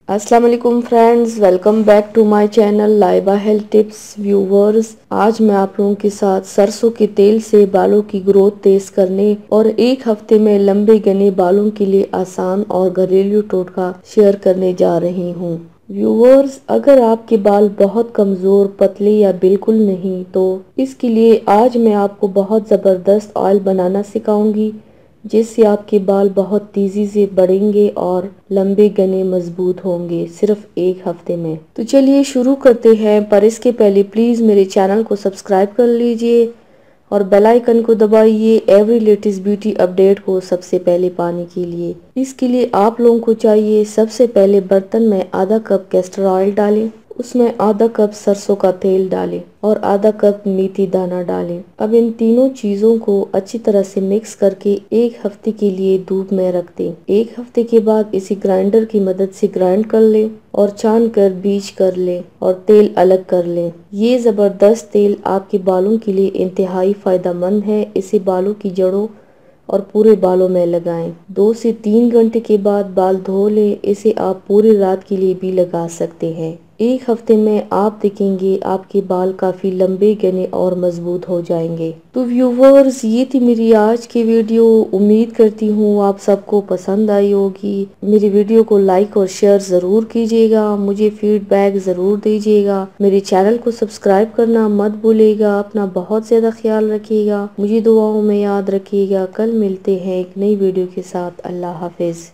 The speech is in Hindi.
अस्सलाम वालेकुम friends, welcome back to my channel Laiba health tips. Viewers, आज मैं आप लोगों के साथ सरसों के तेल से बालों की ग्रोथ तेज करने और एक हफ्ते में लंबे घने बालों के लिए आसान और घरेलू टोटका शेयर करने जा रही हूँ। व्यूवर्स, अगर आपके बाल बहुत कमजोर, पतले या बिल्कुल नहीं, तो इसके लिए आज मैं आपको बहुत जबरदस्त ऑयल बनाना सिखाऊंगी जिससे आपके बाल बहुत तेजी से बढ़ेंगे और लंबे घने मजबूत होंगे सिर्फ एक हफ्ते में। तो चलिए शुरू करते हैं, पर इसके पहले प्लीज मेरे चैनल को सब्सक्राइब कर लीजिए और बेल आइकन को दबाइए एवरी लेटेस्ट ब्यूटी अपडेट को सबसे पहले पाने के लिए। इसके लिए आप लोगों को चाहिए, सबसे पहले बर्तन में आधा कप कैस्टर ऑयल डालें, उसमें आधा कप सरसों का तेल डालें और आधा कप मेथी दाना डालें। अब इन तीनों चीजों को अच्छी तरह से मिक्स करके एक हफ्ते के लिए धूप में रख दें। एक हफ्ते के बाद इसे ग्राइंडर की मदद से ग्राइंड कर लें और छान कर बीज कर लें और तेल अलग कर लें। ये जबरदस्त तेल आपके बालों के लिए इंतहाई फायदेमंद है। इसे बालों की जड़ों और पूरे बालों में लगाएं। 2 से 3 घंटे के बाद बाल धो लें। इसे आप पूरी रात के लिए भी लगा सकते हैं। एक हफ्ते में आप देखेंगे आपके बाल काफी लंबे, घने और मजबूत हो जाएंगे। तो व्यूवर्स, ये थी मेरी आज की वीडियो। उम्मीद करती हूँ आप सबको पसंद आई होगी। मेरी वीडियो को लाइक और शेयर जरूर कीजिएगा, मुझे फीडबैक जरूर दीजिएगा। मेरे चैनल को सब्सक्राइब करना मत भूलिएगा। अपना बहुत ज्यादा ख्याल रखिएगा, मुझे दुआओं में याद रखिएगा। कल मिलते हैं एक नई वीडियो के साथ। अल्लाह हाफिज।